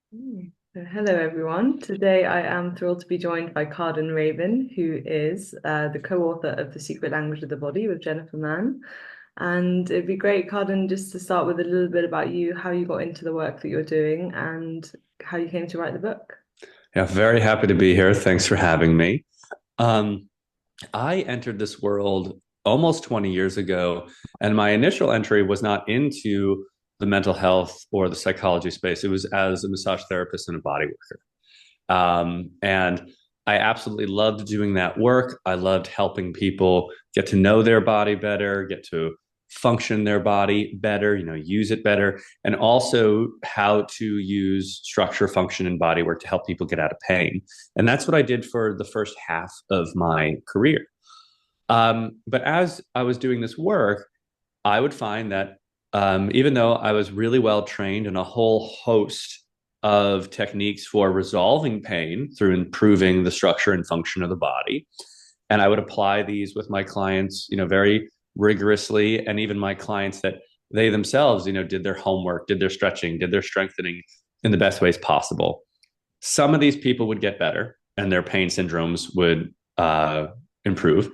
Hello, everyone. Today I am thrilled to be joined by Karden Rabin, who is the co-author of The Secret Language of the Body with Jennifer Mann. And it'd be great, Karden, just to start with a little bit about you, how you got into the work that you're doing, and how you came to write the book. Yeah, very happy to be here. Thanks for having me. Um, I entered this world almost 20 years ago, and my initial entry was not into the mental health or the psychology space. It was as a massage therapist and a body worker. And I absolutely loved doing that work. I loved helping people get to know their body better, get to function their body better, use it better, and also how to use structure, function, and body work to help people get out of pain. And that's what I did for the first half of my career. But as I was doing this work, I would find that even though I was really well trained in a whole host of techniques for resolving pain through improving the structure and function of the body, and I would apply these with my clients, very rigorously, and even my clients that they themselves, did their homework, did their stretching, did their strengthening in the best ways possible. Some of these people would get better, and their pain syndromes would improve,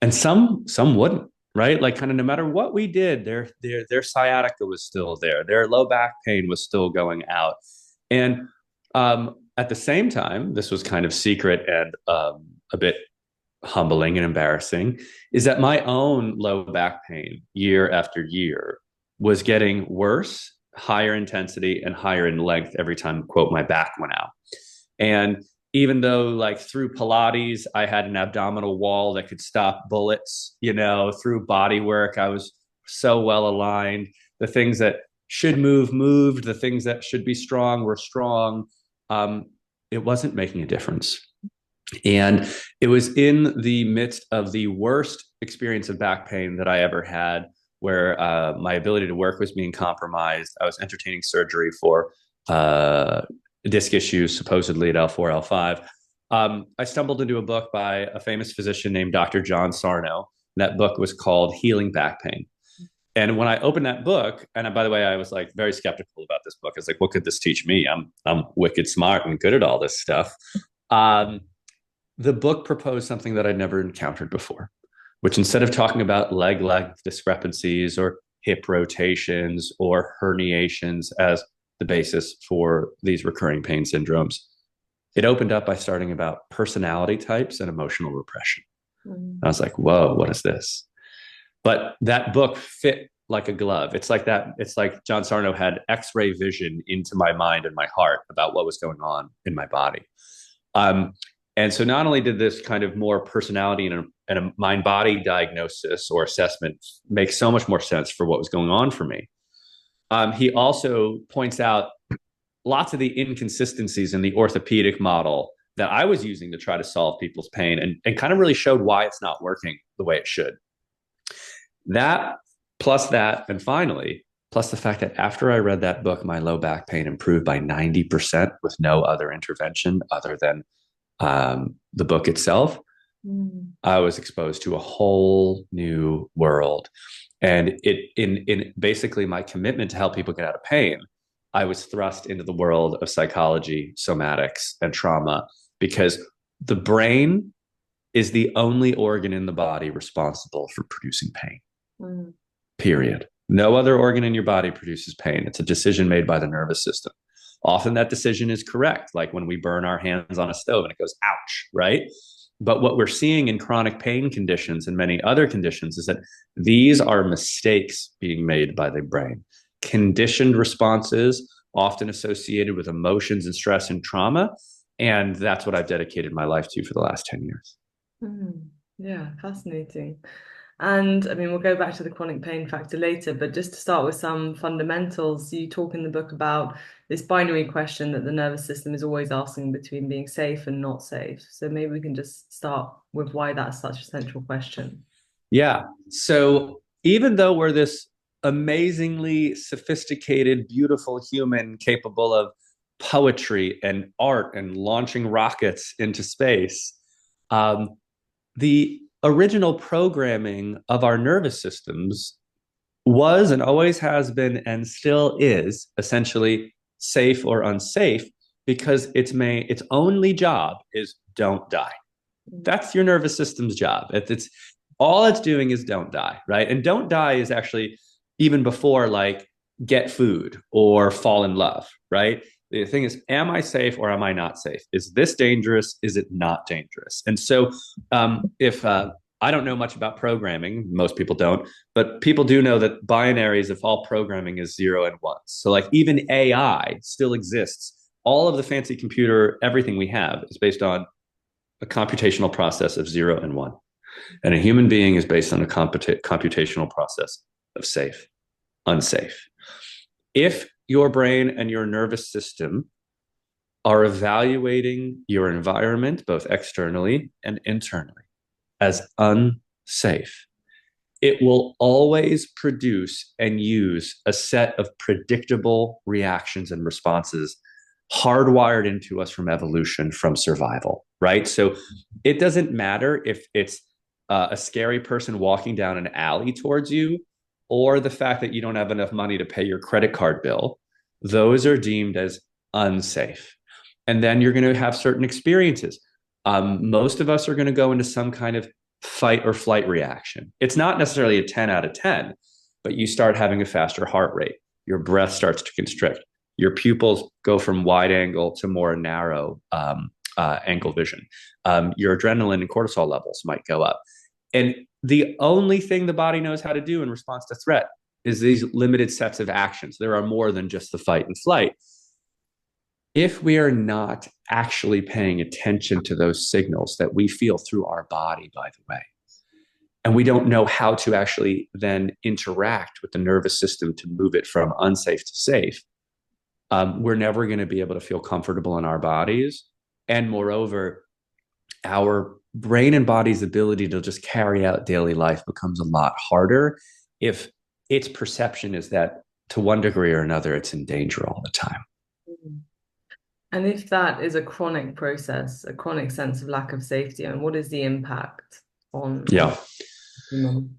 and some wouldn't, right? Like, kind of no matter what we did, their sciatica was still there, their low back pain was still going out. And at the same time, this was kind of secret and a bit humbling and embarrassing, is that my own low back pain year after year was getting worse, higher intensity, and higher in length every time, quote, my back went out. And even though, like, through Pilates, I had an abdominal wall that could stop bullets, through body work, I was so well aligned. The things that should move moved, the things that should be strong were strong. It wasn't making a difference. And it was in the midst of the worst experience of back pain that I ever had, where my ability to work was being compromised. I was entertaining surgery for disc issues, supposedly at L4, L5. I stumbled into a book by a famous physician named Dr. John Sarno. That book was called Healing Back Pain. And when I opened that book, and by the way, I was like very skeptical about this book. I was like, what could this teach me? I'm wicked smart and good at all this stuff. Um, the book proposed something that I'd never encountered before, which, instead of talking about leg length discrepancies or hip rotations or herniations as the basis for these recurring pain syndromes, it opened up by starting about personality types and emotional repression. Mm. I was like, whoa, what is this? But that book fit like a glove. It's like that. It's like John Sarno had X-ray vision into my mind and my heart about what was going on in my body. Um, and so not only did this kind of more personality and a mind body diagnosis or assessment make so much more sense for what was going on for me, he also points out lots of the inconsistencies in the orthopedic model that I was using to try to solve people's pain, and kind of really showed why it's not working the way it should. That, and finally, plus the fact that after I read that book, my low back pain improved by 90% with no other intervention other than the book itself. Mm. I was exposed to a whole new world. And in basically my commitment to help people get out of pain, I was thrust into the world of psychology, somatics, and trauma, because the brain is the only organ in the body responsible for producing pain. Mm. Period. No other organ in your body produces pain. It's a decision made by the nervous system. Often that decision is correct, like when we burn our hands on a stove and it goes, ouch, right? But what we're seeing in chronic pain conditions and many other conditions is that these are mistakes being made by the brain. Conditioned responses, often associated with emotions and stress and trauma. And that's what I've dedicated my life to for the last 10 years. Mm. Yeah, fascinating. And I mean, we'll go back to the chronic pain factor later, but just to start with some fundamentals, you talk in the book about this binary question that the nervous system is always asking between being safe and not safe. So maybe we can just start with why that's such a central question. Yeah. So even though we're this amazingly sophisticated, beautiful human capable of poetry and art and launching rockets into space, um, the original programming of our nervous systems was and always has been and still is essentially safe or unsafe because its only job is don't die. That's your nervous system's job. It's all it's doing is don't die, right? And don't die is actually even before like get food or fall in love, right? The thing is, am I safe or am I not safe? Is this dangerous? Is it not dangerous? And so, if I don't know much about programming, most people don't, but people do know that binaries of all programming is zero and ones. So, like, even AI still exists. All of the fancy computer, everything we have is based on a computational process of zero and one. And a human being is based on a computational process of safe, unsafe. If your brain and your nervous system are evaluating your environment, both externally and internally, as unsafe, it will always produce and use a set of predictable reactions and responses hardwired into us from evolution, from survival, right? So it doesn't matter if it's a scary person walking down an alley towards you or the fact that you don't have enough money to pay your credit card bill. Those are deemed as unsafe. And then you're going to have certain experiences. Most of us are going to go into some kind of fight or flight reaction. It's not necessarily a 10 out of 10, but you start having a faster heart rate. Your breath starts to constrict. Your pupils go from wide angle to more narrow angle vision. Your adrenaline and cortisol levels might go up. And the only thing the body knows how to do in response to threat is these limited sets of actions. There are more than just the fight and flight. If we are not actually paying attention to those signals that we feel through our body, by the way, and we don't know how to actually then interact with the nervous system to move it from unsafe to safe, we're never going to be able to feel comfortable in our bodies. And moreover, our brain and body's ability to just carry out daily life becomes a lot harder if its perception is that to one degree or another, it's in danger all the time. And if that is a chronic process, a chronic sense of lack of safety, and what is the impact on Yeah. human?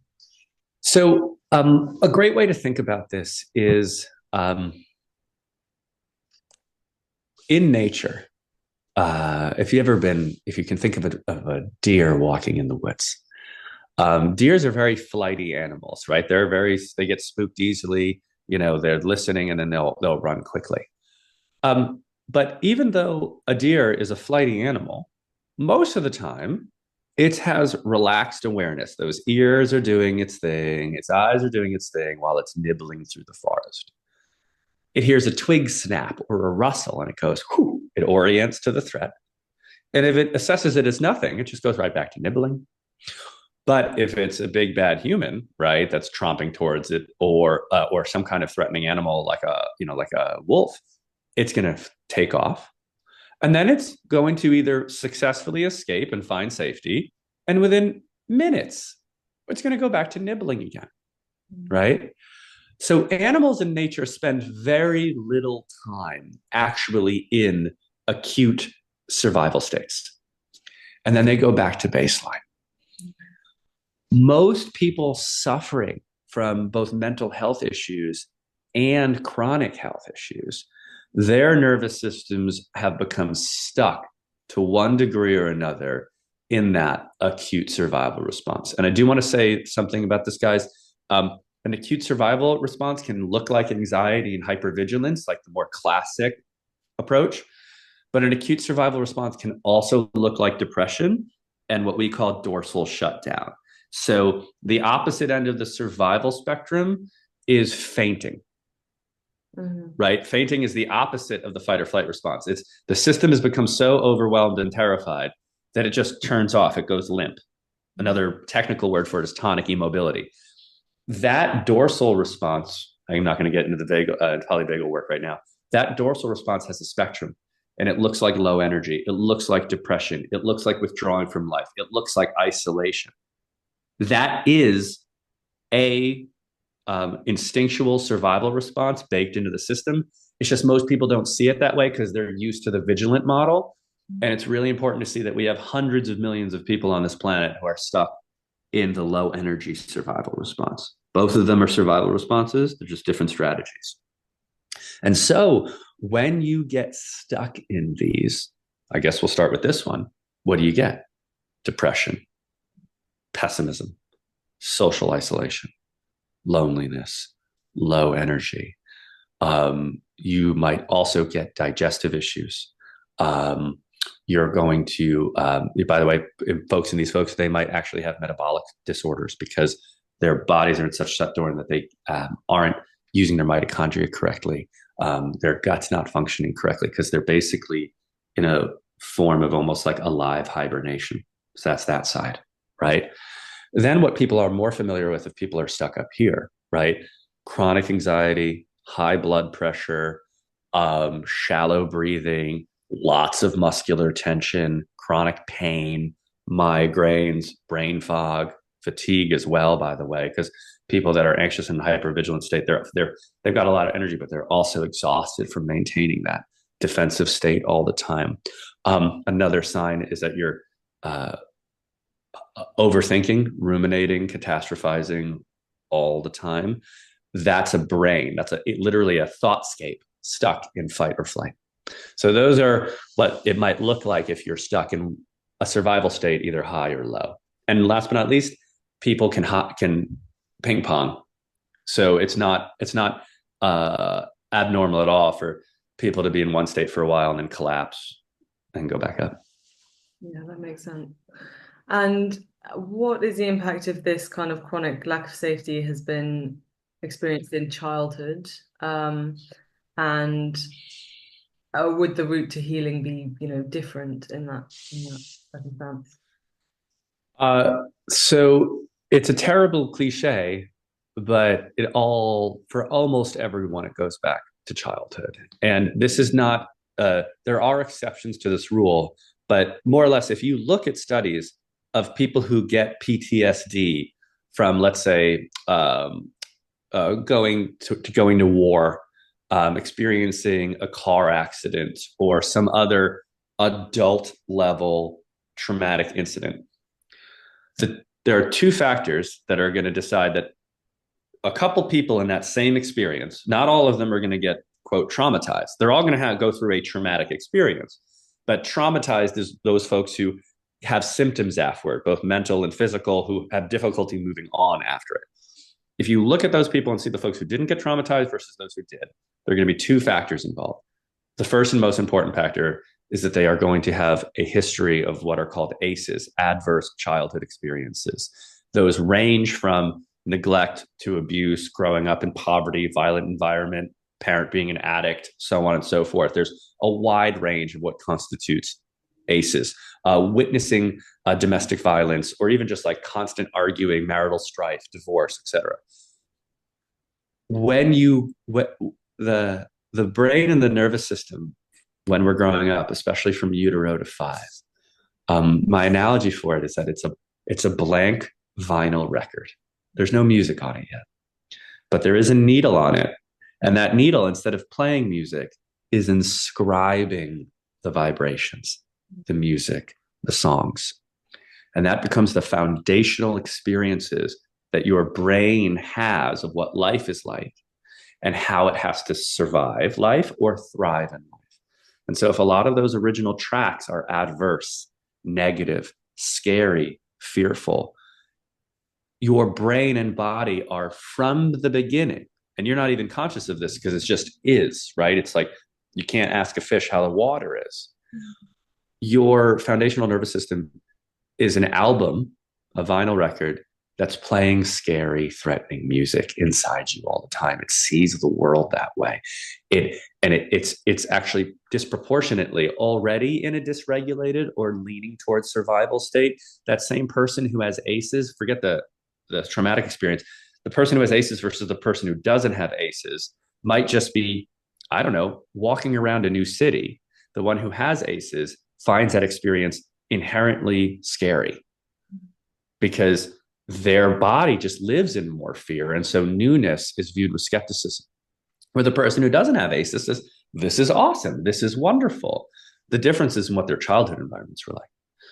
So a great way to think about this is in nature. If you can think of a deer walking in the woods, deers are very flighty animals, right? They get spooked easily. They're listening and then they'll run quickly. But even though a deer is a flighty animal, most of the time it has relaxed awareness. Those ears are doing its thing, its eyes are doing its thing while it's nibbling through the forest. It hears a twig snap or a rustle and it goes, whoo, it orients to the threat. And if it assesses it as nothing, it just goes right back to nibbling. But if it's a big bad human, right, that's tromping towards it, or some kind of threatening animal like a wolf, it's going to take off. And then it's going to either successfully escape and find safety, and within minutes, it's going to go back to nibbling again, right? So animals in nature spend very little time actually in acute survival states. And then they go back to baseline. Most people suffering from both mental health issues and chronic health issues, their nervous systems have become stuck to one degree or another in that acute survival response. And I do want to say something about this, guys. An acute survival response can look like anxiety and hypervigilance, like the more classic approach. But an acute survival response can also look like depression and what we call dorsal shutdown. So the opposite end of the survival spectrum is fainting. Right? Fainting is the opposite of the fight or flight response. It's the system has become so overwhelmed and terrified that it just turns off. It goes limp. Another technical word for it is tonic immobility. That dorsal response, I'm not going to get into the polyvagal work right now. That dorsal response has a spectrum, and it looks like low energy. It looks like depression. It looks like withdrawing from life. It looks like isolation. That is a instinctual survival response baked into the system. It's just most people don't see it that way because they're used to the vigilant model. And it's really important to see that we have hundreds of millions of people on this planet who are stuck in the low energy survival response. Both of them are survival responses. They're just different strategies. And so When you get stuck in these, I guess we'll start with this one. What do you get? Depression, pessimism, social isolation, loneliness, low energy. You might also get digestive issues. You're going to, by the way, folks in these folks, they might actually have metabolic disorders because their bodies are in such shutdown that they aren't using their mitochondria correctly. Their gut's not functioning correctly because they're basically in a form of almost like alive hibernation. So that's that side, right? Then what people are more familiar with if people are stuck up here, right? Chronic anxiety, high blood pressure, shallow breathing, lots of muscular tension, chronic pain, migraines, brain fog, fatigue as well, by the way, because people that are anxious and hypervigilant state, they've got a lot of energy, but they're also exhausted from maintaining that defensive state all the time. Another sign is that you're overthinking, ruminating, catastrophizing all the time. That's a brain. That's literally a thoughtscape stuck in fight or flight. So those are what it might look like if you're stuck in a survival state, either high or low. And last but not least, people can ping pong. So it's not abnormal at all for people to be in one state for a while and then collapse and go back up. Yeah, that makes sense. And what is the impact of this kind of chronic lack of safety has been experienced in childhood? And would the route to healing be, different in that circumstance? So it's a terrible cliche, but for almost everyone, it goes back to childhood. And this is not, there are exceptions to this rule, but more or less, if you look at studies of people who get PTSD from, let's say, going to war, experiencing a car accident or some other adult level traumatic incident. There are two factors that are going to decide that a couple people in that same experience, not all of them are going to get, quote, traumatized. They're all going to go through a traumatic experience. But traumatized is those folks who have symptoms afterward, both mental and physical, who have difficulty moving on after it. If you look at those people and see the folks who didn't get traumatized versus those who did, there are going to be two factors involved. The first and most important factor is that they are going to have a history of what are called ACEs, adverse childhood experiences. Those range from neglect to abuse, growing up in poverty, violent environment, parent being an addict, so on and so forth. There's a wide range of what constitutes ACEs. Witnessing domestic violence, or even just like constant arguing, marital strife, divorce, etc. When the brain and the nervous system, when we're growing up, especially from utero to 5, my analogy for it is that it's a blank vinyl record. There's no music on it yet, but there is a needle on it, and that needle, instead of playing music, is inscribing the vibrations, the music, the songs. And that becomes the foundational experiences that your brain has of what life is like and how it has to survive life or thrive in life. And so if a lot of those original tracks are adverse, negative, scary, fearful, your brain and body are from the beginning, and you're not even conscious of this because it just is, right? It's like you can't ask a fish how the water is. Your foundational nervous system is an album, a vinyl record that's playing scary, threatening music inside you all the time. It sees the world that way. It's actually disproportionately already in a dysregulated or leaning towards survival state. That same person who has ACEs, forget the traumatic experience, the person who has ACEs versus the person who doesn't have ACEs might just be, I don't know, walking around a new city. The one who has ACEs finds that experience inherently scary because their body just lives in more fear. And so newness is viewed with skepticism. Where the person who doesn't have ACEs says, this is awesome. This is wonderful. The difference is in what their childhood environments were like.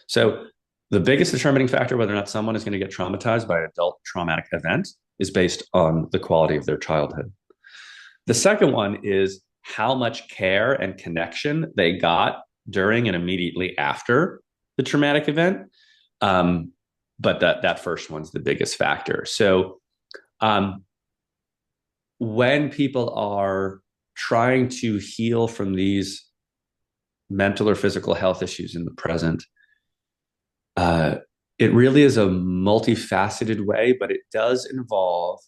So the biggest determining factor whether or not someone is going to get traumatized by an adult traumatic event is based on the quality of their childhood. The second one is how much care and connection they got during and immediately after the traumatic event. Um, but that first one's the biggest factor. So um, when people are trying to heal from these mental or physical health issues in the present, uh, it really is a multifaceted way, but it does involve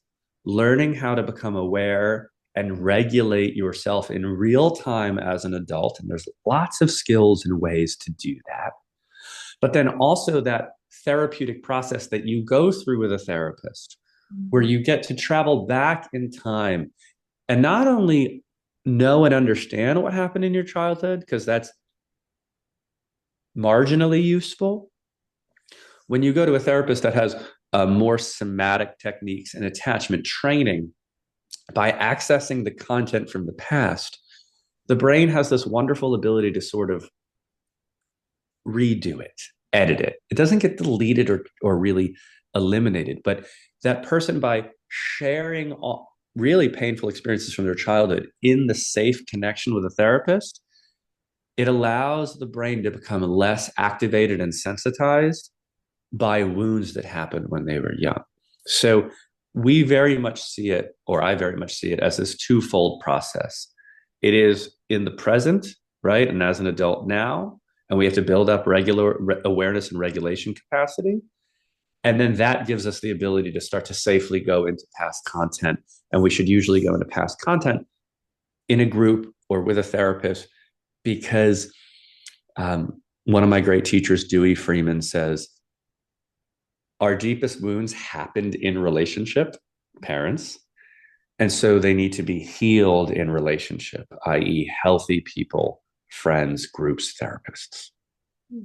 learning how to become aware and regulate yourself in real time as an adult. And there's lots of skills and ways to do that. But then also that therapeutic process that you go through with a therapist, where you get to travel back in time and not only know and understand what happened in your childhood, because that's marginally useful. When you go to a therapist that has more somatic techniques and attachment training, by accessing the content from the past, the brain has this wonderful ability to sort of redo it, edit it. It doesn't get deleted or really eliminated, but that person, by sharing all really painful experiences from their childhood in the safe connection with a therapist, it allows the brain to become less activated and sensitized by wounds that happened when they were young. So we very much see it, or I very much see it, as this twofold process. It is in the present, right? And as an adult now, and we have to build up regular awareness and regulation capacity. And then that gives us the ability to start to safely go into past content. And we should usually go into past content in a group or with a therapist, because one of my great teachers, Dewey Freeman, says, our deepest wounds happened in relationship, parents. And so they need to be healed in relationship, i.e., healthy people, friends, groups, therapists. Yeah.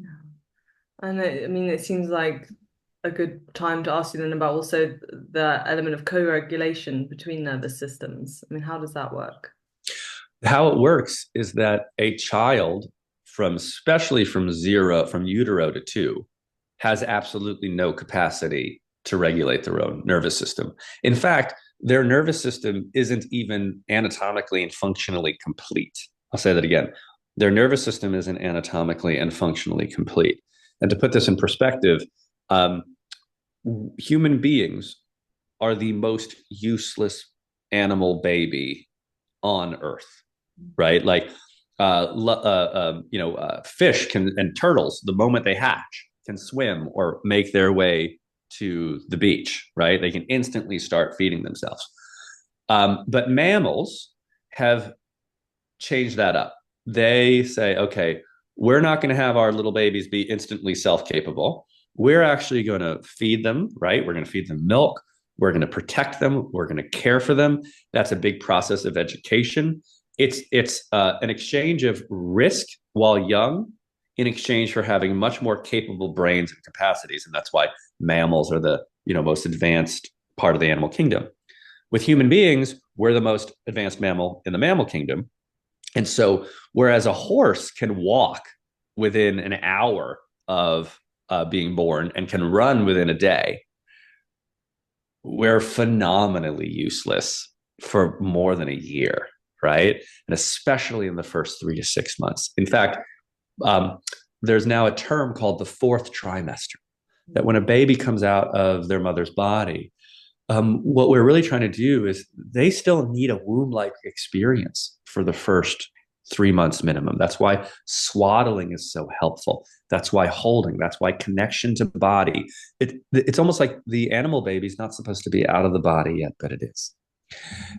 And I mean, it seems like a good time to ask you then about also the element of co-regulation between nervous systems. I mean, how does that work? How it works is that a child, from especially from zero, from utero to two, has absolutely no capacity to regulate their own nervous system. In fact, their nervous system isn't even anatomically and functionally complete. I'll say that again. Their nervous system isn't anatomically and functionally complete. And to put this in perspective, um, human beings are the most useless animal baby on Earth, right? Like, fish can and turtles, the moment they hatch, can swim or make their way to the beach, right? They can instantly start feeding themselves. But mammals have changed that up. They say, okay, we're not going to have our little babies be instantly self-capable. We're actually going to feed them, right? We're going to feed them milk. We're going to protect them. We're going to care for them. That's a big process of education. It's an exchange of risk while young in exchange for having much more capable brains and capacities. And that's why mammals are the most advanced part of the animal kingdom. With human beings, we're the most advanced mammal in the mammal kingdom. And so, whereas a horse can walk within an hour of being born and can run within a day, we're phenomenally useless for more than a year, right? And especially in the first 3 to 6 months. In fact, there's now a term called the fourth trimester, that when a baby comes out of their mother's body, what we're really trying to do is they still need a womb-like experience for the first 3 months minimum. That's why swaddling is so helpful. That's why holding, that's why connection to body. It's almost like the animal baby's not supposed to be out of the body yet, but it is.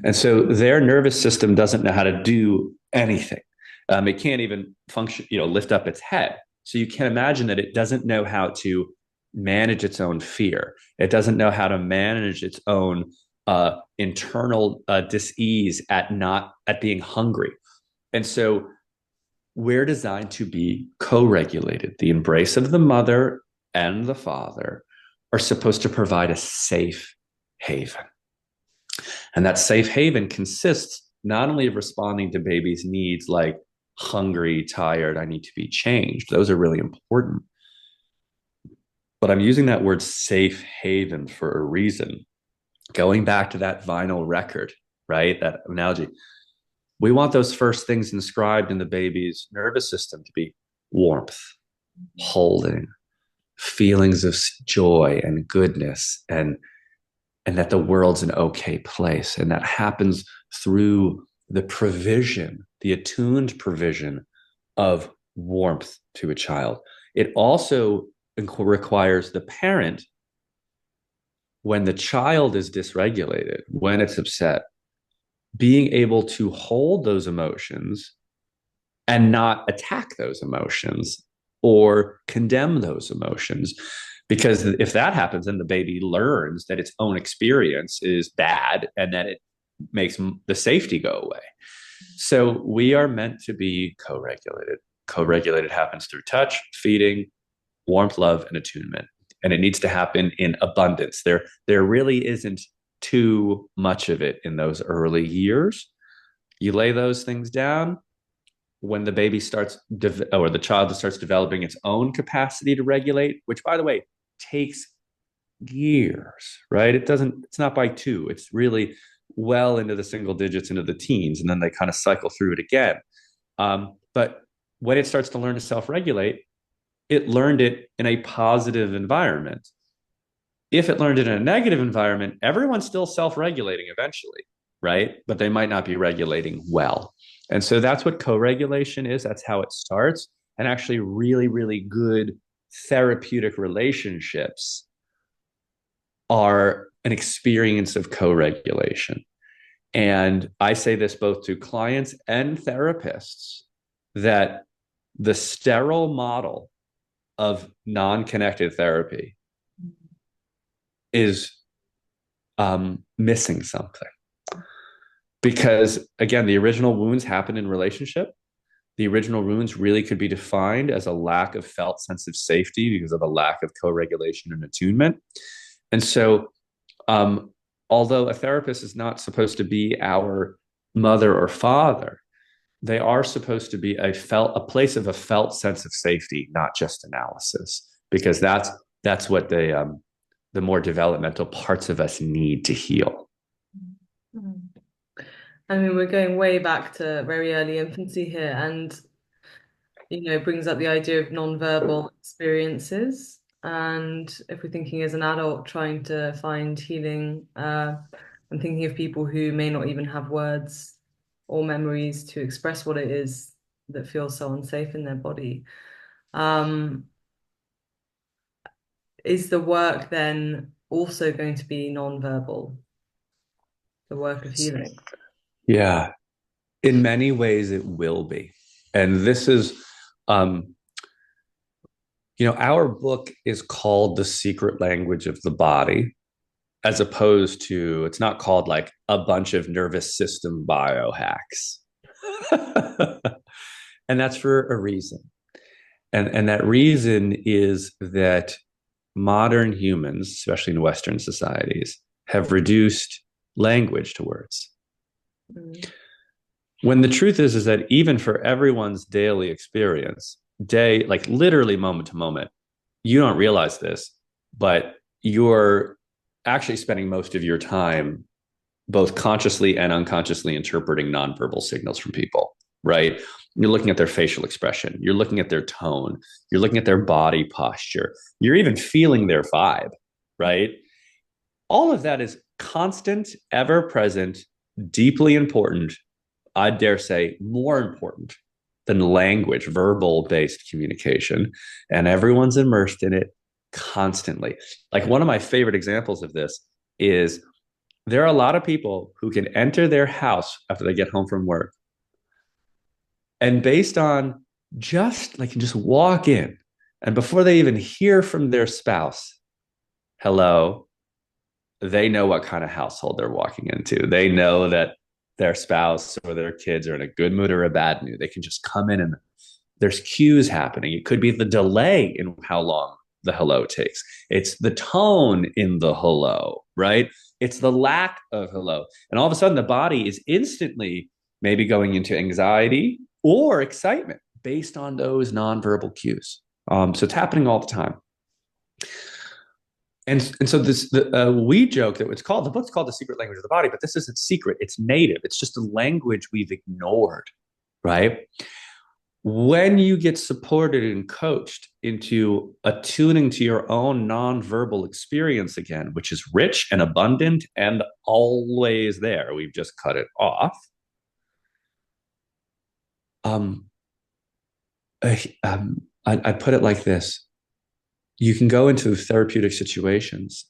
And so their nervous system doesn't know how to do anything. It can't even function, lift up its head. So you can imagine that it doesn't know how to manage its own fear. It doesn't know how to manage its own internal dis-ease at being hungry. And so we're designed to be co-regulated. The embrace of the mother and the father are supposed to provide a safe haven. And that safe haven consists not only of responding to baby's needs like hungry, tired, I need to be changed. Those are really important. But I'm using that word safe haven for a reason. Going back to that vinyl record, right? That analogy. We want those first things inscribed in the baby's nervous system to be warmth, holding, feelings of joy and goodness, and that the world's an okay place. And that happens through the provision, the attuned provision of warmth to a child. It also requires the parent, when the child is dysregulated, when it's upset, being able to hold those emotions and not attack those emotions or condemn those emotions. Because if that happens, then the baby learns that its own experience is bad and that it makes the safety go away. So we are meant to be co regulated. Co regulated happens through touch, feeding, warmth, love, and attunement. And it needs to happen in abundance. There really isn't too much of it in those early years. You lay those things down, when the baby starts or the child starts developing its own capacity to regulate, which, by the way, takes years, right? It's not by two. It's really well into the single digits, into the teens, and then they kind of cycle through it again. But when it starts to learn to self-regulate, it learned it in a positive environment. If it learned it in a negative environment, everyone's still self-regulating eventually, right? But they might not be regulating well. And so that's what co-regulation is. That's how it starts. And actually really, really good therapeutic relationships are an experience of co-regulation. And I say this both to clients and therapists, that the sterile model of non-connected therapy is missing something. Because again, the original wounds happen in relationship. The original wounds really could be defined as a lack of felt sense of safety because of a lack of co-regulation and attunement. And so, although a therapist is not supposed to be our mother or father, they are supposed to be a place of a felt sense of safety, not just analysis, because that's what the more developmental parts of us need to heal. I mean, we're going way back to very early infancy here, and brings up the idea of non-verbal experiences. And if we're thinking as an adult trying to find healing, I'm thinking of people who may not even have words or memories to express what it is that feels so unsafe in their body. Is the work then also going to be non-verbal, the work of healing? Yeah, in many ways it will be. And this is, our book is called The Secret Language of the Body, as opposed to, it's not called like a bunch of nervous system biohacks. And that's for a reason. And that reason is that modern humans, especially in Western societies, have reduced language to words. Mm. When the truth is that even for everyone's daily experience, like literally moment to moment, you don't realize this, but you're actually spending most of your time both consciously and unconsciously interpreting nonverbal signals from people, right? You're looking at their facial expression. You're looking at their tone. You're looking at their body posture. You're even feeling their vibe, right? All of that is constant, ever present, deeply important, I dare say more important than language, verbal-based communication. And everyone's immersed in it constantly. Like one of my favorite examples of this is there are a lot of people who can enter their house after they get home from work. And based on just walk in, and before they even hear from their spouse, hello, they know what kind of household they're walking into. They know that their spouse or their kids are in a good mood or a bad mood. They can just come in and there's cues happening. It could be the delay in how long the hello takes. It's the tone in the hello, right? It's the lack of hello. And all of a sudden the body is instantly maybe going into anxiety or excitement based on those nonverbal cues. So it's happening all the time. And so we joke that the book's called The Secret Language of the Body, but this isn't secret. It's native. It's just a language we've ignored, right? When you get supported and coached into attuning to your own nonverbal experience again, which is rich and abundant and always there, we've just cut it off. Um, I put it like this: you can go into therapeutic situations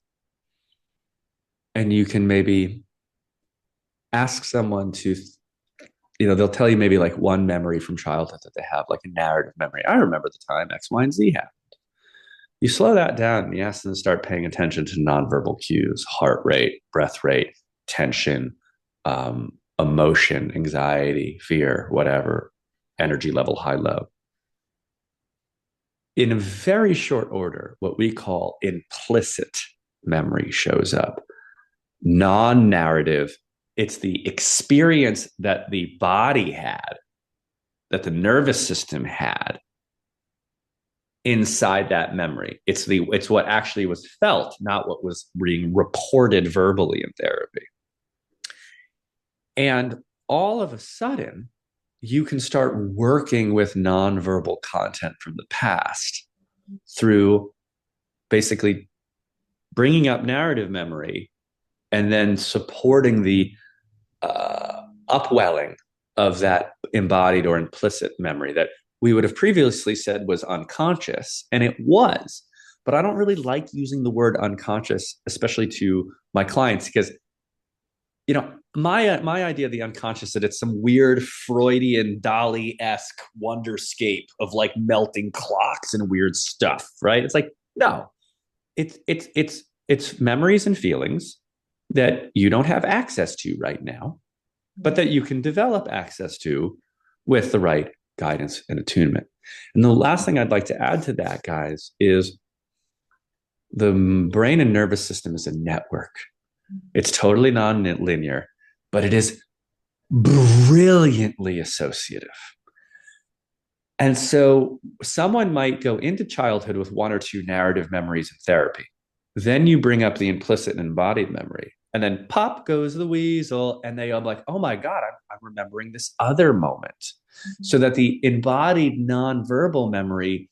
and you can maybe ask someone to, they'll tell you maybe like one memory from childhood that they have, like a narrative memory. I remember the time X, Y, and Z happened. You slow that down and you ask them to start paying attention to nonverbal cues, heart rate, breath rate, tension, emotion, anxiety, fear, whatever, energy level, high, low. In a very short order, what we call implicit memory shows up. Non-narrative, it's the experience that the body had, that the nervous system had inside that memory. It's what actually was felt, not what was being reported verbally in therapy. And all of a sudden, you can start working with nonverbal content from the past through basically bringing up narrative memory and then supporting the upwelling of that embodied or implicit memory that we would have previously said was unconscious. And it was. But I don't really like using the word unconscious, especially to my clients, because my idea of the unconscious, that it's some weird Freudian Dali-esque wonderscape of like melting clocks and weird stuff, right? It's like, no, it's memories and feelings that you don't have access to right now, but that you can develop access to with the right guidance and attunement. And the last thing I'd like to add to that, guys, is the brain and nervous system is a network. It's totally non-linear, but it is brilliantly associative. And so someone might go into childhood with one or two narrative memories in therapy. Then you bring up the implicit and embodied memory. And then pop goes the weasel. And they are like, oh my God, I'm remembering this other moment. Mm-hmm. So that the embodied nonverbal memory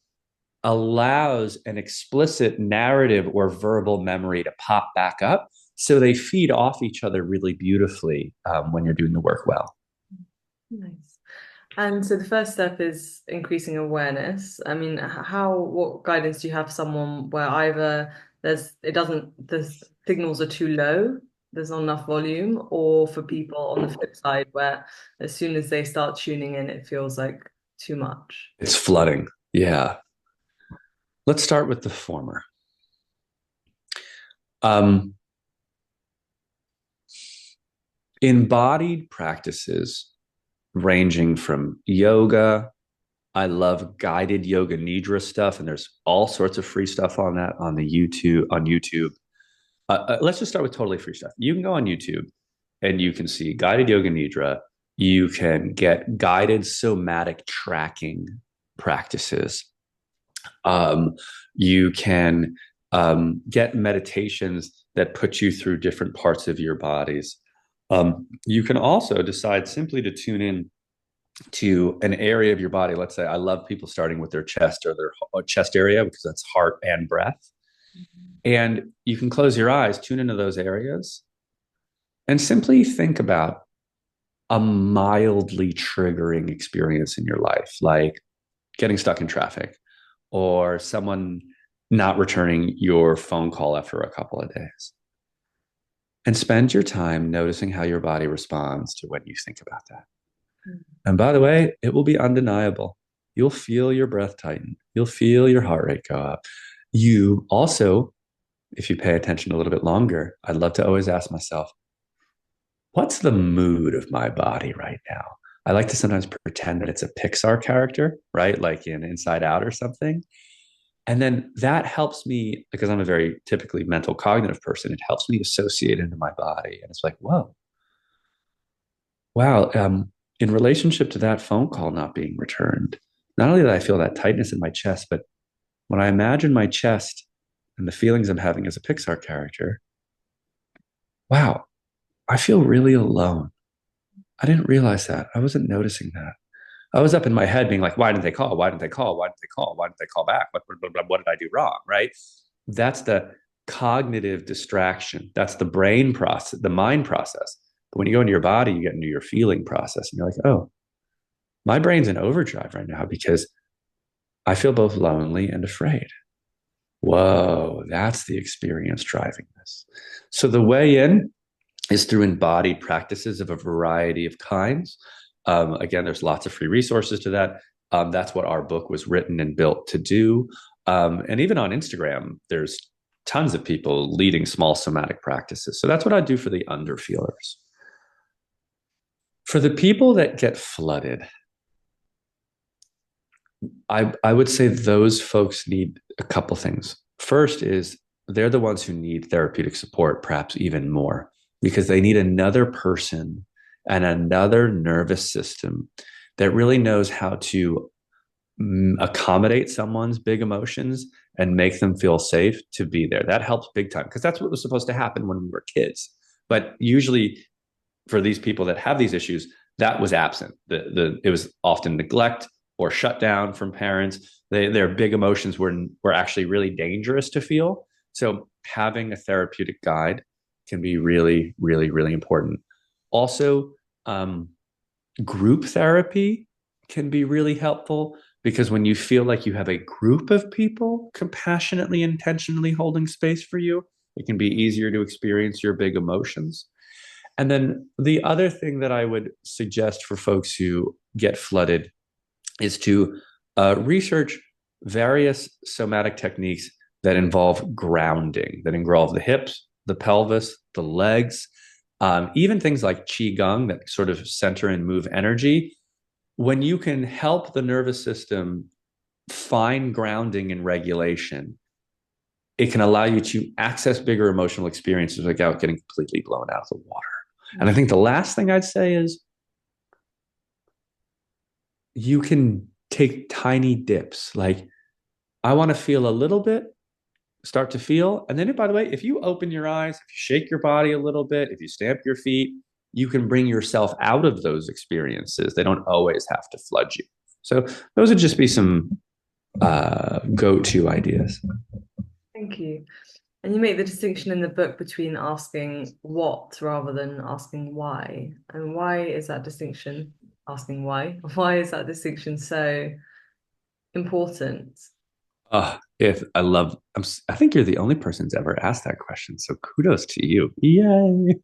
allows an explicit narrative or verbal memory to pop back up. So they feed off each other really beautifully when you're doing the work well. Nice. And so the first step is increasing awareness. I mean, what guidance do you have for someone where either the signals are too low, there's not enough volume, or for people on the flip side where as soon as they start tuning in, it feels like too much? It's flooding. Yeah. Let's start with the former. Embodied practices ranging from yoga. I love guided yoga nidra stuff, and there's all sorts of free stuff on that on YouTube. Let's just start with totally free stuff. You can go on YouTube and you can see guided yoga nidra. You can get guided somatic tracking practices. You can get meditations that put you through different parts of your bodies. You can also decide simply to tune in to an area of your body. Let's say I love people starting with their chest or their chest area because that's heart and breath. Mm-hmm. And you can close your eyes, tune into those areas, and simply think about a mildly triggering experience in your life, like getting stuck in traffic or someone not returning your phone call after a couple of days. And spend your time noticing how your body responds to when you think about that. Mm-hmm. And by the way, it will be undeniable. You'll feel your breath tighten. You'll feel your heart rate go up. You also, if you pay attention a little bit longer, I'd love to always ask myself, what's the mood of my body right now? I like to sometimes pretend that it's a Pixar character, right? Like in Inside Out or something. And then that helps me, because I'm a very typically mental cognitive person, it helps me associate into my body. And it's like, whoa, wow. In relationship to that phone call not being returned, not only did I feel that tightness in my chest, but when I imagine my chest and the feelings I'm having as a Pixar character, wow, I feel really alone. I didn't realize that. I wasn't noticing that. I was up in my head being like, why didn't they call? Why didn't they call? Why didn't they call? Why didn't they call back? What did I do wrong? Right. That's the cognitive distraction. That's the brain process, the mind process. But when you go into your body, you get into your feeling process and you're like, oh, my brain's in overdrive right now because I feel both lonely and afraid. Whoa, that's the experience driving this. So the way in is through embodied practices of a variety of kinds. Again, there's lots of free resources to that. That's what our book was written and built to do. And even on Instagram, there's tons of people leading small somatic practices. So that's what I do for the underfeelers. For the people that get flooded, I would say those folks need a couple things. First is they're the ones who need therapeutic support, perhaps even more, because they need another person and another nervous system that really knows how to accommodate someone's big emotions and make them feel safe to be there. That helps big time because that's what was supposed to happen when we were kids. But usually for these people that have these issues, that was absent. It was often neglect or shut down from parents. Their big emotions were actually really dangerous to feel. So having a therapeutic guide can be really, really, really important. Also, group therapy can be really helpful because when you feel like you have a group of people compassionately, intentionally holding space for you, it can be easier to experience your big emotions. And then the other thing that I would suggest for folks who get flooded is to research various somatic techniques that involve grounding, that involve the hips, the pelvis, the legs, even things like qigong that sort of center and move energy. When you can help the nervous system find grounding and regulation, it can allow you to access bigger emotional experiences without getting completely blown out of the water. And I think the last thing I'd say is you can take tiny dips. Like, I want to feel a little bit, start to feel. And then, by the way, if you open your eyes, if you shake your body a little bit, if you stamp your feet, you can bring yourself out of those experiences. They don't always have to flood you. So, those would just be some go to ideas. Thank you. And you make the distinction in the book between asking what rather than asking why. And why is that distinction, asking why? Why is that distinction so important? If I love, I think you're the only person who's ever asked that question. So kudos to you. Yay.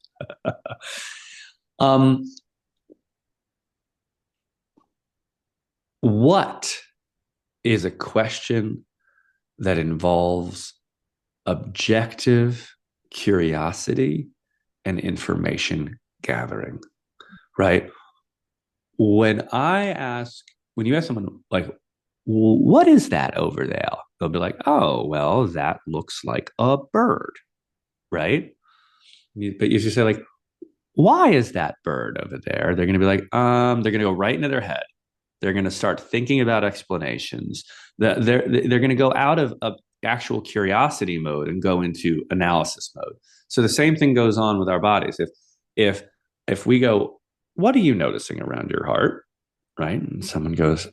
um, what is a question that involves objective curiosity and information gathering, right? When you ask someone like, well, what is that over there? They'll be like, oh, well, that looks like a bird, right? But if you say like, why is that bird over there? They're going to be like, they're going to go right into their head. They're going to start thinking about explanations. They're going to go out of actual curiosity mode and go into analysis mode. So the same thing goes on with our bodies. If if we go, what are you noticing around your heart? Right? And someone goes,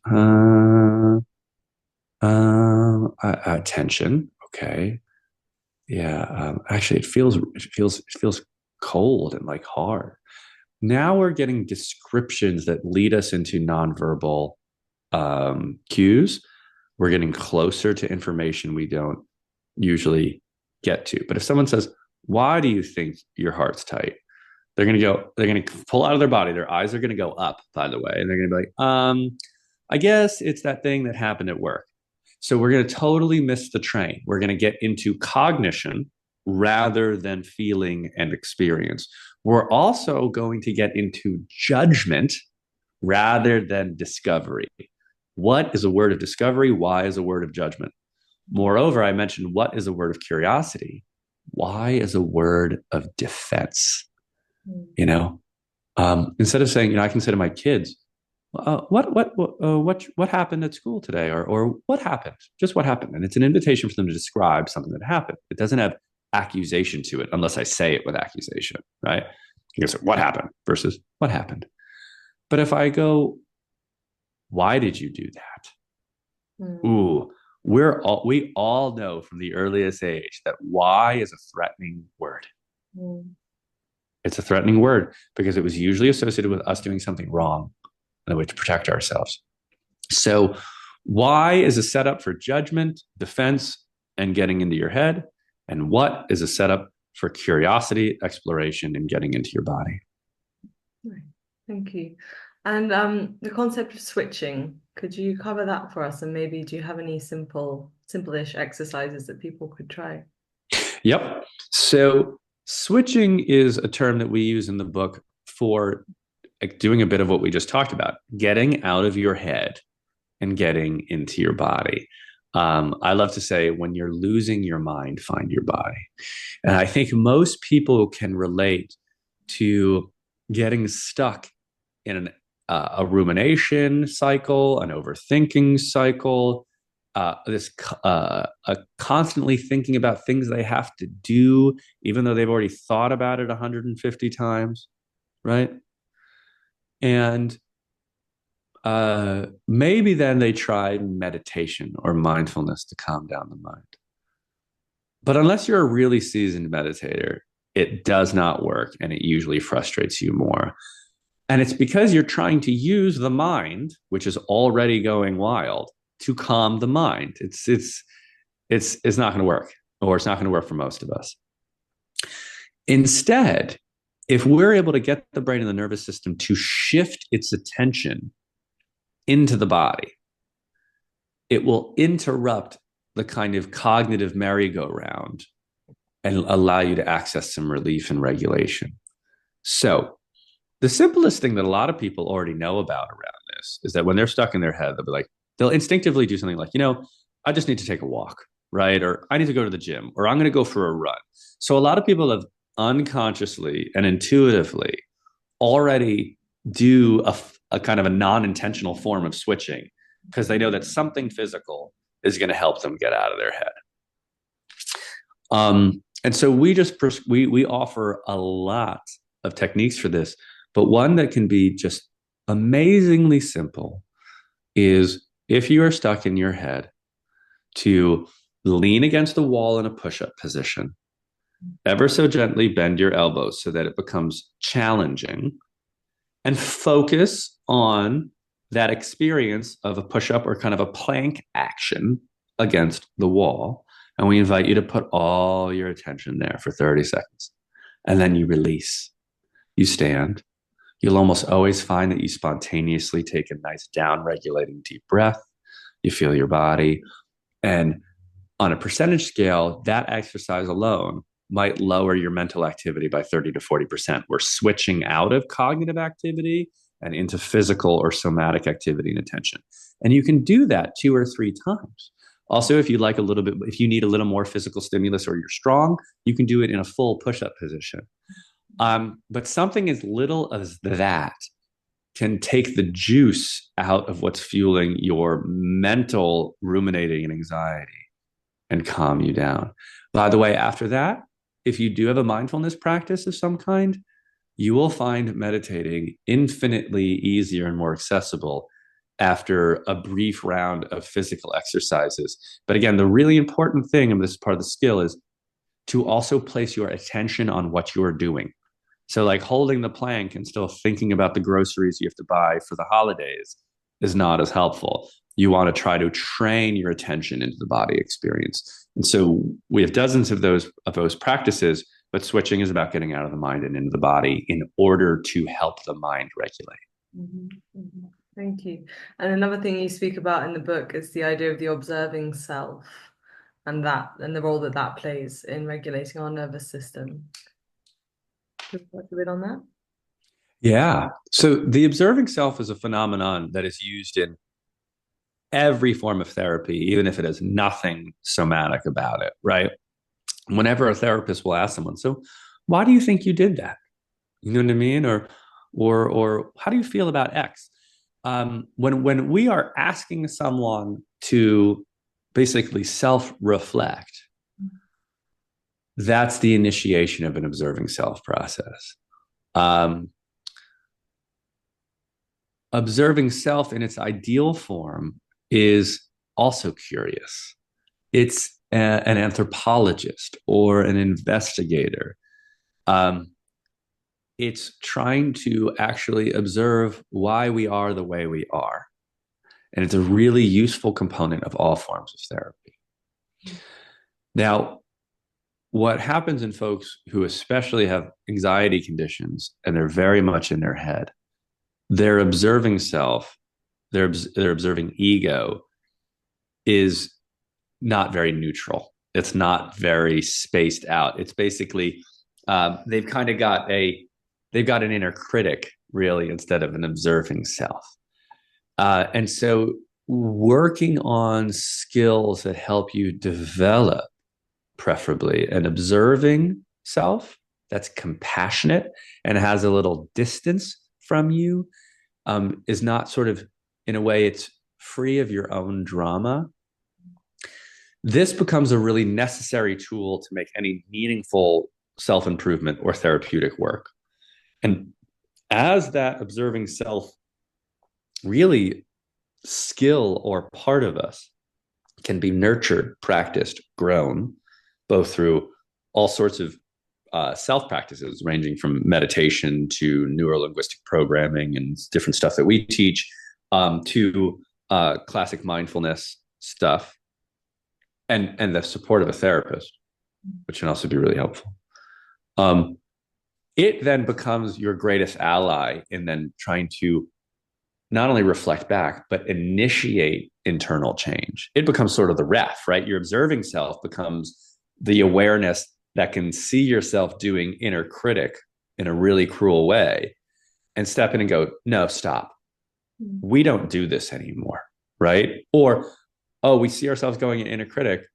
tension. Okay. Yeah. Actually, it feels cold and like hard. Now we're getting descriptions that lead us into nonverbal cues. We're getting closer to information we don't usually get to. But if someone says, why do you think your heart's tight? They're going to pull out of their body. Their eyes are going to go up, by the way. And they're going to be like, I guess it's that thing that happened at work. So we're going to totally miss the train. We're going to get into cognition rather than feeling and experience. We're also going to get into judgment rather than discovery. What is a word of discovery? Why is a word of judgment? Moreover, I mentioned what is a word of curiosity? Why is a word of defense? Mm. You know, instead of saying, I can say to my kids, what happened at school today, or what happened, just what happened, and it's an invitation for them to describe something that happened. It doesn't have accusation to it unless I say it with accusation, right? You say what happened versus what happened. But if I go, why did you do that? Mm, Ooh, we all know from the earliest age that why is a threatening word. mm, It's a threatening word because it was usually associated with us doing something wrong in a way to protect ourselves. So, why is a setup for judgment, defense, and getting into your head? And what is a setup for curiosity, exploration, and getting into your body? right. Thank you. And the concept of switching, could you cover that for us? And maybe do you have any simple-ish exercises that people could try? Yep. So, switching is a term that we use in the book for like, doing a bit of what we just talked about, getting out of your head and getting into your body. I love to say, when you're losing your mind, find your body. And I think most people can relate to getting stuck in a rumination cycle, an overthinking cycle, constantly thinking about things they have to do, even though they've already thought about it 150 times, right? And maybe then they try meditation or mindfulness to calm down the mind. But unless you're a really seasoned meditator, it does not work and it usually frustrates you more. And it's because you're trying to use the mind, which is already going wild, to calm the mind. It's not going to work, or it's not going to work for most of us. Instead, if we're able to get the brain and the nervous system to shift its attention into the body, it will interrupt the kind of cognitive merry-go-round and allow you to access some relief and regulation. So, the simplest thing that a lot of people already know about around this is that when they're stuck in their head, they'll be like, they'll instinctively do something like, I just need to take a walk, right? Or I need to go to the gym, or I'm going to go for a run. So a lot of people have unconsciously and intuitively already do a kind of a non-intentional form of switching because they know that something physical is going to help them get out of their head. And so we offer a lot of techniques for this, but one that can be just amazingly simple is, if you are stuck in your head, to lean against the wall in a push-up position, ever so gently bend your elbows so that it becomes challenging, and focus on that experience of a push-up or kind of a plank action against the wall. And we invite you to put all your attention there for 30 seconds. And then you release. You stand. You'll almost always find that you spontaneously take a nice down regulating deep breath. You feel your body. And on a percentage scale, that exercise alone might lower your mental activity by 30 to 40%. We're switching out of cognitive activity and into physical or somatic activity and attention. And you can do that 2 or 3 times. Also, if you like a little bit, if you need a little more physical stimulus or you're strong, you can do it in a full push-up position. But something as little as that can take the juice out of what's fueling your mental ruminating and anxiety and calm you down. By the way, after that, if you do have a mindfulness practice of some kind, you will find meditating infinitely easier and more accessible after a brief round of physical exercises. But again, the really important thing, and this is part of the skill, is to also place your attention on what you're doing. So, like holding the plank and still thinking about the groceries you have to buy for the holidays is not as helpful. You want to try to train your attention into the body experience. And so we have dozens of those practices, but switching is about getting out of the mind and into the body in order to help the mind regulate. Mhm, mhm. Thank you. And another thing you speak about in the book is the idea of the observing self and the role that that plays in regulating our nervous system. Could you touch a bit on that? Yeah. So the observing self is a phenomenon that is used in every form of therapy, even if it has nothing somatic about it, right? Whenever a therapist will ask someone, so why do you think you did that? You know what I mean? Or how do you feel about X? when we are asking someone to basically self-reflect, that's the initiation of an observing self process. Um, Observing self in its ideal form is also curious. It's an anthropologist or an investigator. Um, it's trying to actually observe why we are the way we are. And it's a really useful component of all forms of therapy. Now, what happens in folks who especially have anxiety conditions and they're very much in their head, their observing self, their observing ego is not very neutral. It's not very spaced out. It's basically they've kind of got they've got an inner critic really instead of an observing self. And so working on skills that help you develop preferably an observing self that's compassionate and has a little distance from you, is not sort of, in a way, it's free of your own drama. This becomes a really necessary tool to make any meaningful self improvement or therapeutic work. And as that observing self really skill or part of us can be nurtured, practiced, grown, both through all sorts of self practices, ranging from meditation to neurolinguistic programming and different stuff that we teach, to classic mindfulness stuff, and the support of a therapist, which can also be really helpful. It then becomes your greatest ally in then trying to not only reflect back, but initiate internal change. It becomes sort of the ref, right? Your observing self becomes the awareness that can see yourself doing inner critic in a really cruel way and step in and go, no, stop. We don't do this anymore, right? Or, oh, we see ourselves going in inner critic.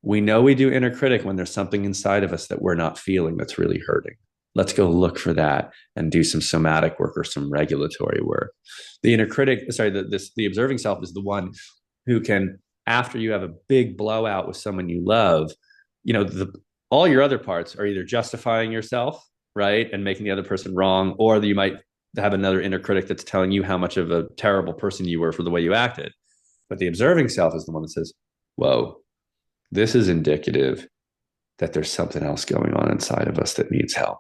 We know we do inner critic when there's something inside of us that we're not feeling that's really hurting. Let's go look for that and do some somatic work or some regulatory work. The inner critic, sorry, the observing self is the one who can, after you have a big blowout with someone you love, all your other parts are either justifying yourself, right, and making the other person wrong, or you might have another inner critic that's telling you how much of a terrible person you were for the way you acted. But the observing self is the one that says, whoa, this is indicative that there's something else going on inside of us that needs help,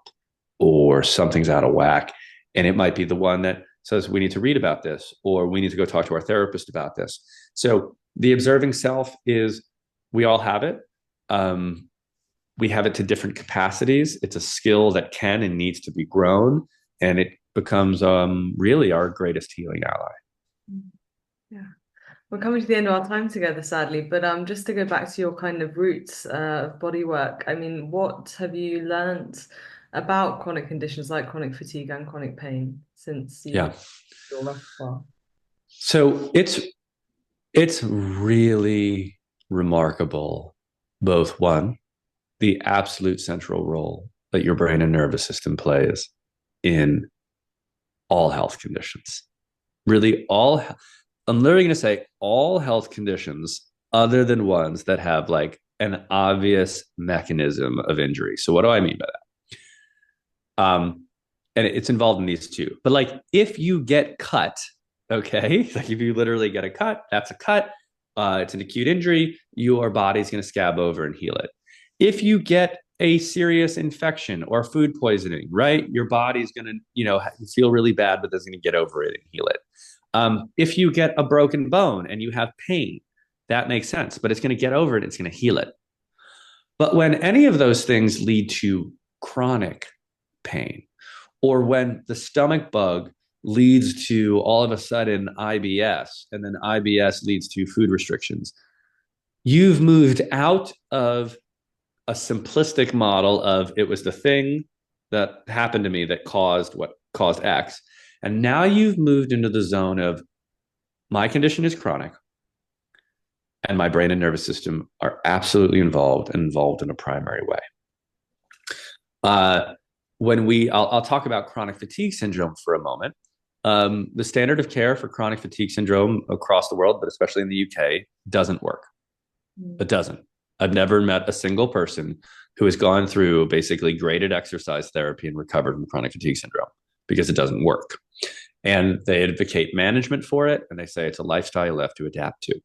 or something's out of whack. And it might be the one that says, we need to read about this, or we need to go talk to our therapist about this. So the observing self is, we all have it. We have it to different capacities. It's a skill that can and needs to be grown, and it becomes really our greatest healing ally. Yeah. We're coming to the end of our time together, sadly, but just to go back to your kind of roots of body work, I mean, what have you learnt about chronic conditions like chronic fatigue and chronic pain since you Yeah. your repertoire? So it's really remarkable, both one, the absolute central role that your brain and nervous system plays in all health conditions. Really, I'm literally going to say all health conditions other than ones that have like an obvious mechanism of injury. So, what do I mean by that? And it's involved in these two. But like, if you get cut, okay, like if you literally get a cut, that's a cut. It's an acute injury. Your body's going to scab over and heal it. If you get a serious infection or food poisoning, right, your body's going to, feel really bad, but it's going to get over it and heal it. If you get a broken bone and you have pain, that makes sense, but it's going to get over it. It's going to heal it. But when any of those things lead to chronic pain, or when the stomach bug leads to all of a sudden IBS, and then IBS leads to food restrictions, you've moved out of a simplistic model of it was the thing that happened to me that caused what caused X. And now you've moved into the zone of my condition is chronic and my brain and nervous system are absolutely involved and involved in a primary way. I'll talk about chronic fatigue syndrome for a moment. The standard of care for chronic fatigue syndrome across the world, but especially in the UK, doesn't work. Mm. It doesn't. I've never met a single person who has gone through basically graded exercise therapy and recovered from chronic fatigue syndrome because it doesn't work. And they advocate management for it, and they say it's a lifestyle you have to adapt to.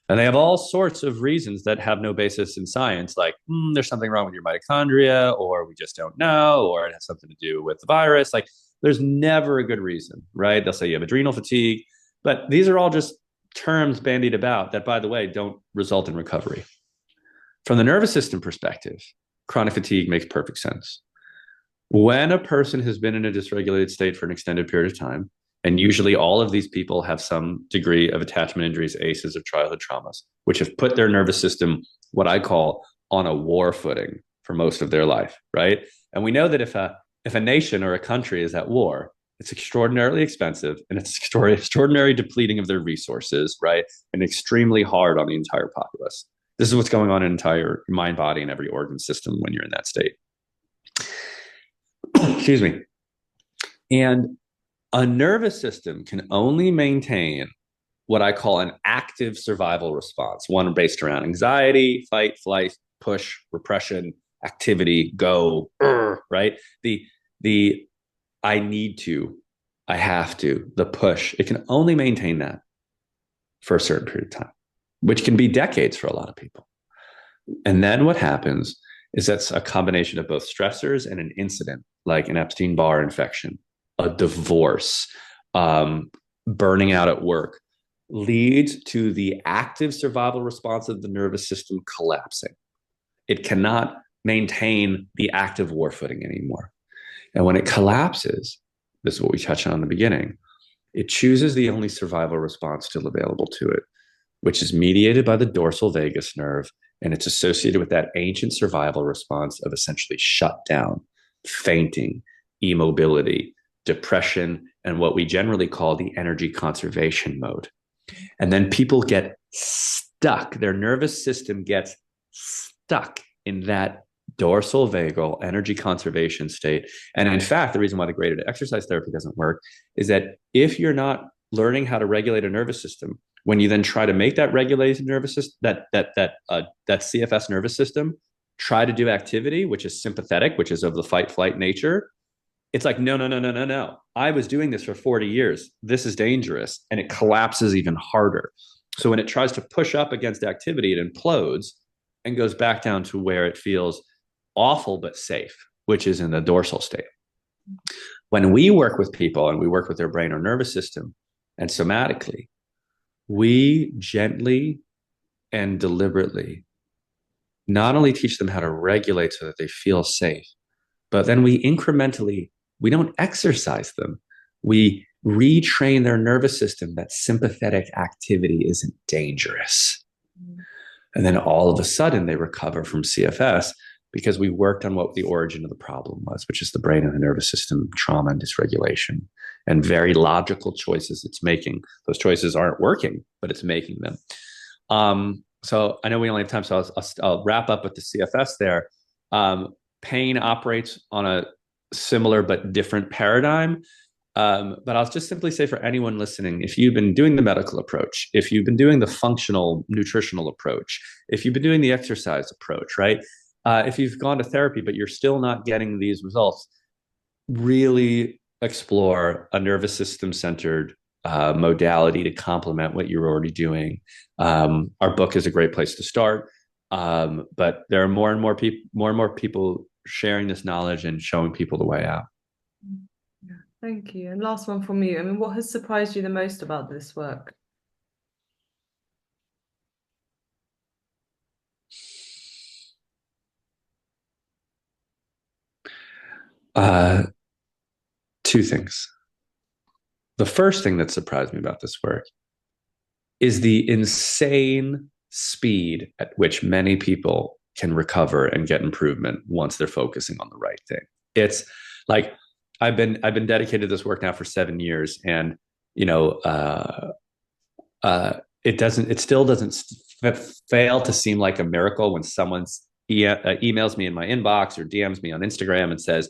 And they have all sorts of reasons that have no basis in science, like there's something wrong with your mitochondria, or we just don't know, or it has something to do with the virus. Like there's never a good reason, right? They'll say you have adrenal fatigue, but these are all just terms bandied about that, by the way, don't result in recovery. From the nervous system perspective, chronic fatigue makes perfect sense. When a person has been in a dysregulated state for an extended period of time, and usually all of these people have some degree of attachment injuries, ACEs, or childhood traumas, which have put their nervous system, what I call, on a war footing for most of their life, right? And we know that if a nation or a country is at war, it's extraordinarily expensive and it's extraordinarily depleting of their resources, right? And extremely hard on the entire populace. This is what's going on in entire mind, body, and every organ system when you're in that state. Excuse me. And a nervous system can only maintain what I call an active survival response, one based around anxiety, fight, flight, push, repression, activity, go, right? The I need to, I have to, the push. It can only maintain that for a certain period of time, which can be decades for a lot of people. And then what happens is that's a combination of both stressors and an incident, like an Epstein-Barr infection, a divorce, burning out at work, leads to the active survival response of the nervous system collapsing. It cannot maintain the active war footing anymore. And when it collapses, this is what we touched on in the beginning, it chooses the only survival response still available to it, which is mediated by the dorsal vagus nerve. And it's associated with that ancient survival response of essentially shutdown, fainting, immobility, depression, and what we generally call the energy conservation mode. And then people get stuck. Their nervous system gets stuck in that dorsal vagal energy conservation state. And in fact, the reason why the graded exercise therapy doesn't work is that if you're not learning how to regulate a nervous system, when you then try to make that regulated nervous system, that CFS nervous system, try to do activity, which is sympathetic, which is of the fight flight nature, it's like, no, no, no, no, no, no. I was doing this for 40 years. This is dangerous. And it collapses even harder. So when it tries to push up against activity, it implodes and goes back down to where it feels awful but safe, which is in the dorsal state. When we work with people and we work with their brain or nervous system and somatically, we gently and deliberately not only teach them how to regulate so that they feel safe, but then we don't exercise them. We retrain their nervous system that sympathetic activity isn't dangerous. And then all of a sudden they recover from CFS because we worked on what the origin of the problem was, which is the brain and the nervous system trauma and dysregulation, and very logical choices it's making. Those choices aren't working, but it's making them. So I know we only have time, so I'll wrap up with the CFS there. Pain operates on a similar but different paradigm. But I'll just simply say for anyone listening, if you've been doing the medical approach, if you've been doing the functional nutritional approach, if you've been doing the exercise approach, right? If you've gone to therapy, but you're still not getting these results, really explore a nervous system centered modality to complement what you're already doing. Our book is a great place to start. But there are more and more people sharing this knowledge and showing people the way out. Yeah, thank you. And last one from you. I mean, what has surprised you the most about this work? Two things. The first thing that surprised me about this work is the insane speed at which many people can recover and get improvement once they're focusing on the right thing. It's like I've been dedicated to this work now for 7 years, and it still doesn't fail to seem like a miracle when someone emails me in my inbox or DMs me on Instagram and says,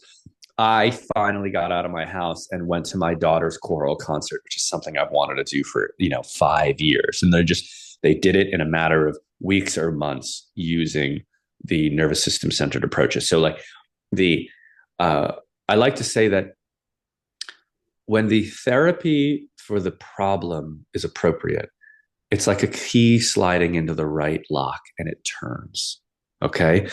I finally got out of my house and went to my daughter's choral concert, which is something I've wanted to do for, 5 years. And they did it in a matter of weeks or months using the nervous system centered approaches. So like the, uh, I like to say that when the therapy for the problem is appropriate, it's like a key sliding into the right lock and it turns. Okay.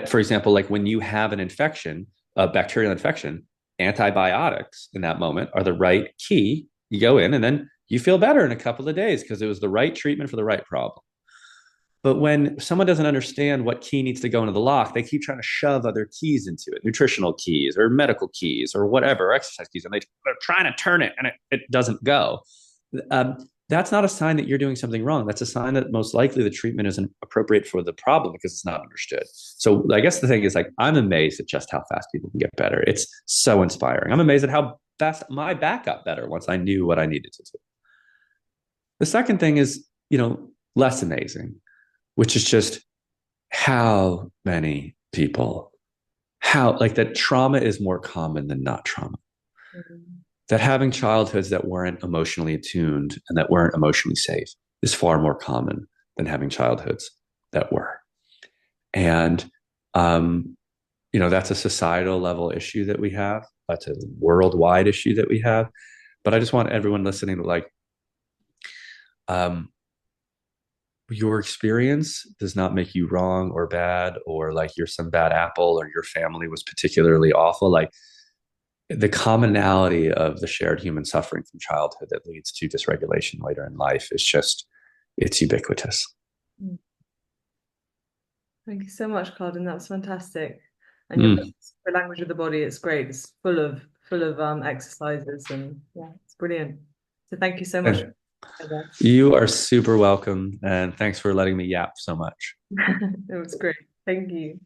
For example, like when you have an infection, a bacterial infection, antibiotics in that moment are the right key. You go in and then you feel better in a couple of days because it was the right treatment for the right problem. But when someone doesn't understand what key needs to go into the lock, they keep trying to shove other keys into it, nutritional keys or medical keys or whatever, exercise keys, and they're trying to turn it and it doesn't go. Um, that's not a sign that you're doing something wrong. That's a sign that most likely the treatment isn't appropriate for the problem because it's not understood. So I guess the thing is like, I'm amazed at just how fast people can get better. It's so inspiring. I'm amazed at how fast my back got better once I knew what I needed to do. The second thing is, less amazing, which is just how many people, how like that trauma is more common than not trauma. Mhm. That having childhoods that weren't emotionally attuned and that weren't emotionally safe is far more common than having childhoods that were. And, um, that's a societal level issue that we have. That's a worldwide issue that we have. But I just want everyone listening to like, um, your experience does not make you wrong or bad, or like you're some bad apple or your family was particularly awful. Like the commonality of the shared human suffering from childhood that leads to dysregulation later in life is just, it's ubiquitous. Mm. Thank you so much, Karden. That was fantastic. And your book, Mm. The Language of the Body, it's great. It's full of exercises and yeah, it's brilliant. So thank you so much And for that. you are super welcome. And thanks for letting me yap so much. It was great. Thank you.